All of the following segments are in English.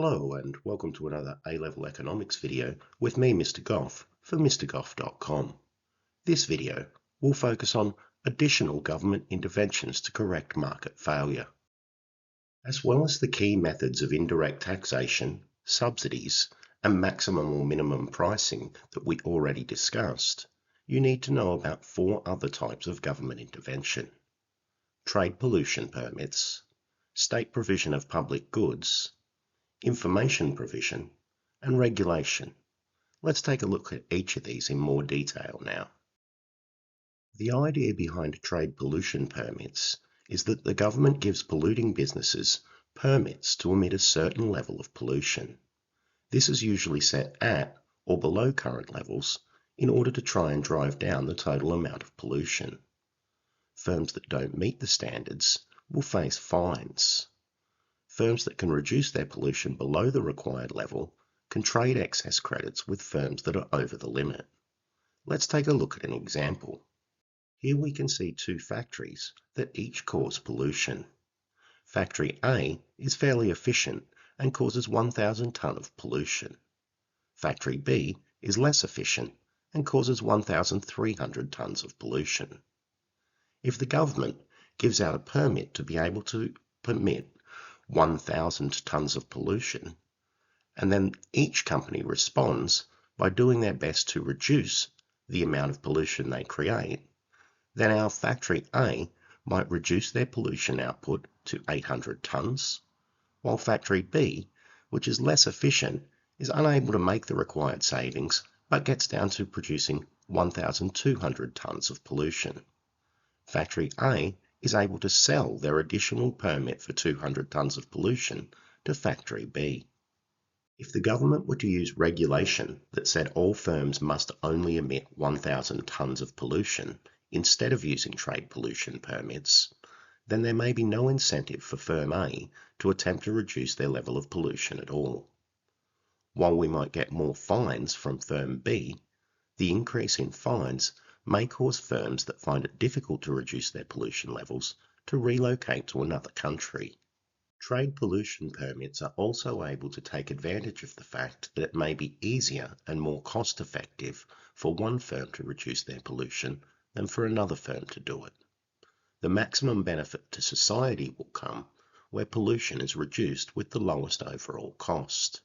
Hello and welcome to another A-Level Economics video with me, Mr Goff, for MrGoff.com. This video will focus on additional government interventions to correct market failure. As well as the key methods of indirect taxation, subsidies, and maximum or minimum pricing that we already discussed, you need to know about four other types of government intervention: trade pollution permits, state provision of public goods, information provision, and regulation. Let's take a look at each of these in more detail now. The idea behind trade pollution permits is that the government gives polluting businesses permits to emit a certain level of pollution. This is usually set at or below current levels in order to try and drive down the total amount of pollution. Firms that don't meet the standards will face fines. Firms that can reduce their pollution below the required level can trade excess credits with firms that are over the limit. Let's take a look at an example. Here we can see two factories that each cause pollution. Factory A is fairly efficient and causes 1,000 tonne of pollution. Factory B is less efficient and causes 1,300 tonnes of pollution. If the government gives out a permit to be able to permit 1,000 tonnes of pollution, and then each company responds by doing their best to reduce the amount of pollution they create, then our factory A might reduce their pollution output to 800 tonnes, while factory B, which is less efficient, is unable to make the required savings but gets down to producing 1,200 tonnes of pollution. Factory A is able to sell their additional permit for 200 tonnes of pollution to Factory B. If the government were to use regulation that said all firms must only emit 1,000 tonnes of pollution instead of using trade pollution permits, then there may be no incentive for firm A to attempt to reduce their level of pollution at all. While we might get more fines from firm B, the increase in fines may cause firms that find it difficult to reduce their pollution levels to relocate to another country. Trade pollution permits are also able to take advantage of the fact that it may be easier and more cost-effective for one firm to reduce their pollution than for another firm to do it. The maximum benefit to society will come where pollution is reduced with the lowest overall cost.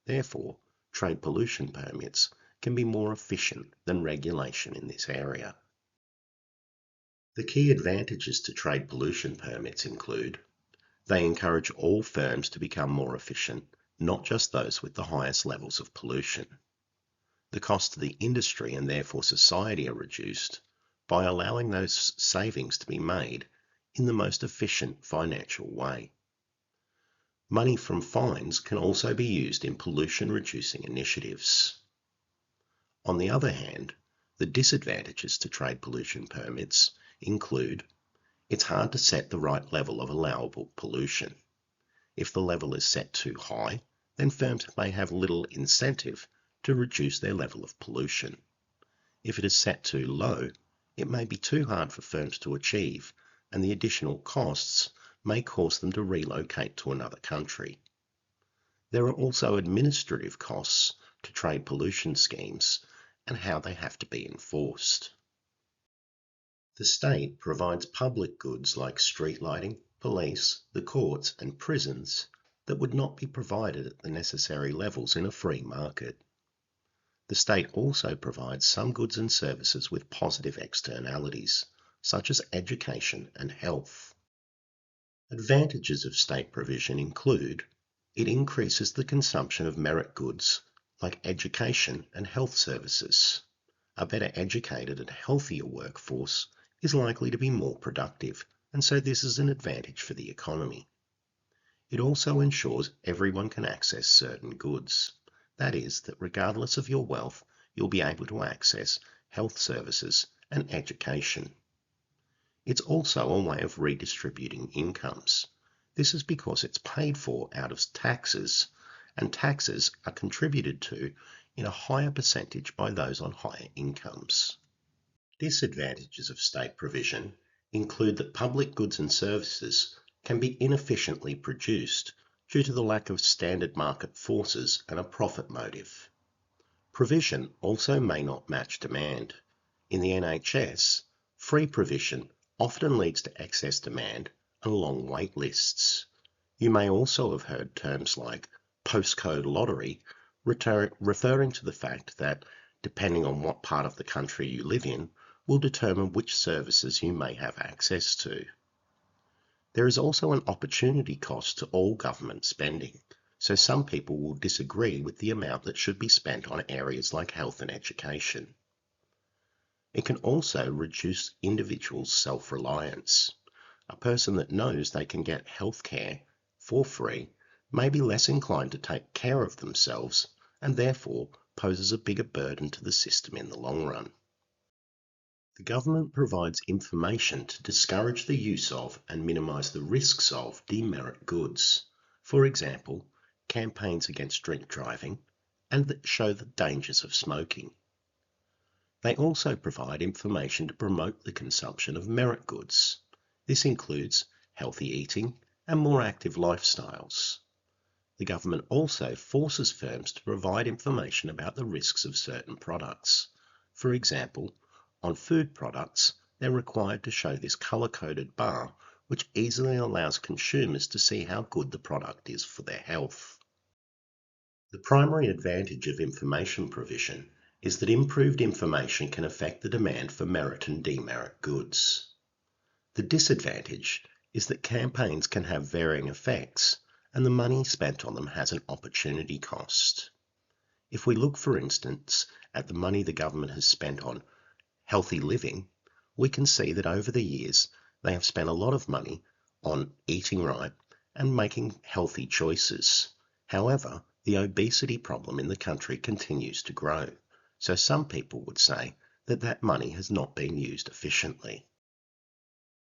Therefore, trade pollution permits can be more efficient than regulation in this area. The key advantages to trade pollution permits include: they encourage all firms to become more efficient, not just those with the highest levels of pollution. The cost to the industry and therefore society are reduced by allowing those savings to be made in the most efficient financial way. Money from fines can also be used in pollution-reducing initiatives. On the other hand, the disadvantages to trade pollution permits include: it's hard to set the right level of allowable pollution. If the level is set too high, then firms may have little incentive to reduce their level of pollution. If it is set too low, it may be too hard for firms to achieve, and the additional costs may cause them to relocate to another country. There are also administrative costs to trade pollution schemes and how they have to be enforced. The state provides public goods like street lighting, police, the courts, and prisons that would not be provided at the necessary levels in a free market. The state also provides some goods and services with positive externalities, such as education and health. Advantages of state provision include: it increases the consumption of merit goods like education and health services. A better educated and healthier workforce is likely to be more productive, and so this is an advantage for the economy. It also ensures everyone can access certain goods. That is, that regardless of your wealth, you'll be able to access health services and education. It's also a way of redistributing incomes. This is because it's paid for out of taxes, and taxes are contributed to in a higher percentage by those on higher incomes. Disadvantages of state provision include that public goods and services can be inefficiently produced due to the lack of standard market forces and a profit motive. Provision also may not match demand. In the NHS, free provision often leads to excess demand and long wait lists. You may also have heard terms like postcode lottery referring to the fact that, depending on what part of the country you live in, will determine which services you may have access to. There is also an opportunity cost to all government spending, so some people will disagree with the amount that should be spent on areas like health and education. It can also reduce individuals' self-reliance. A person that knows they can get health care for free may be less inclined to take care of themselves and therefore poses a bigger burden to the system in the long run. The government provides information to discourage the use of and minimise the risks of demerit goods. For example, campaigns against drink driving and that show the dangers of smoking. They also provide information to promote the consumption of merit goods. This includes healthy eating and more active lifestyles. The government also forces firms to provide information about the risks of certain products. For example, on food products, they're required to show this colour-coded bar, which easily allows consumers to see how good the product is for their health. The primary advantage of information provision is that improved information can affect the demand for merit and demerit goods. The disadvantage is that campaigns can have varying effects, and the money spent on them has an opportunity cost. If we look, for instance, at the money the government has spent on healthy living, we can see that over the years they have spent a lot of money on eating right and making healthy choices. However, the obesity problem in the country continues to grow, so some people would say that that money has not been used efficiently.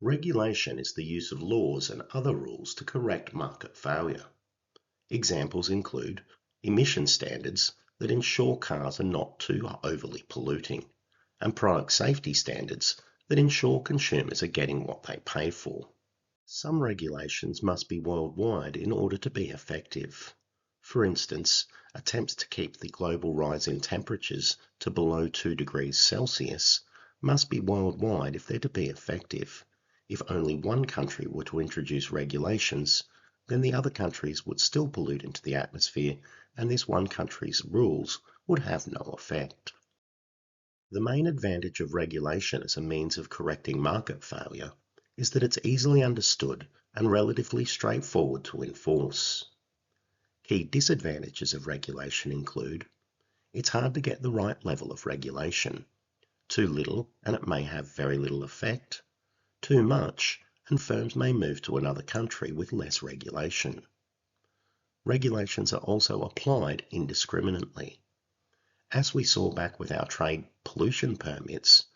Regulation is the use of laws and other rules to correct market failure. Examples include emission standards that ensure cars are not too overly polluting, and product safety standards that ensure consumers are getting what they pay for. Some regulations must be worldwide in order to be effective. For instance, attempts to keep the global rise in temperatures to below 2 degrees Celsius must be worldwide if they're to be effective. If only one country were to introduce regulations, then the other countries would still pollute into the atmosphere, and this one country's rules would have no effect. The main advantage of regulation as a means of correcting market failure is that it's easily understood and relatively straightforward to enforce. Key disadvantages of regulation include: it's hard to get the right level of regulation, too little and it may have very little effect, too much and firms may move to another country with less regulation. Regulations are also applied indiscriminately. As we saw back with our trade pollution permits,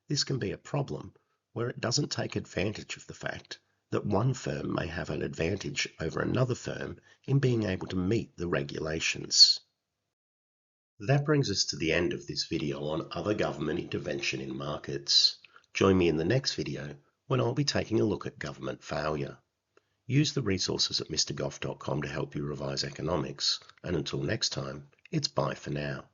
this can be a problem where it doesn't take advantage of the fact that one firm may have an advantage over another firm in being able to meet the regulations. That brings us to the end of this video on other government intervention in markets. Join me in the next video when I'll be taking a look at government failure. Use the resources at mrgoff.com to help you revise economics, and until next time, it's bye for now.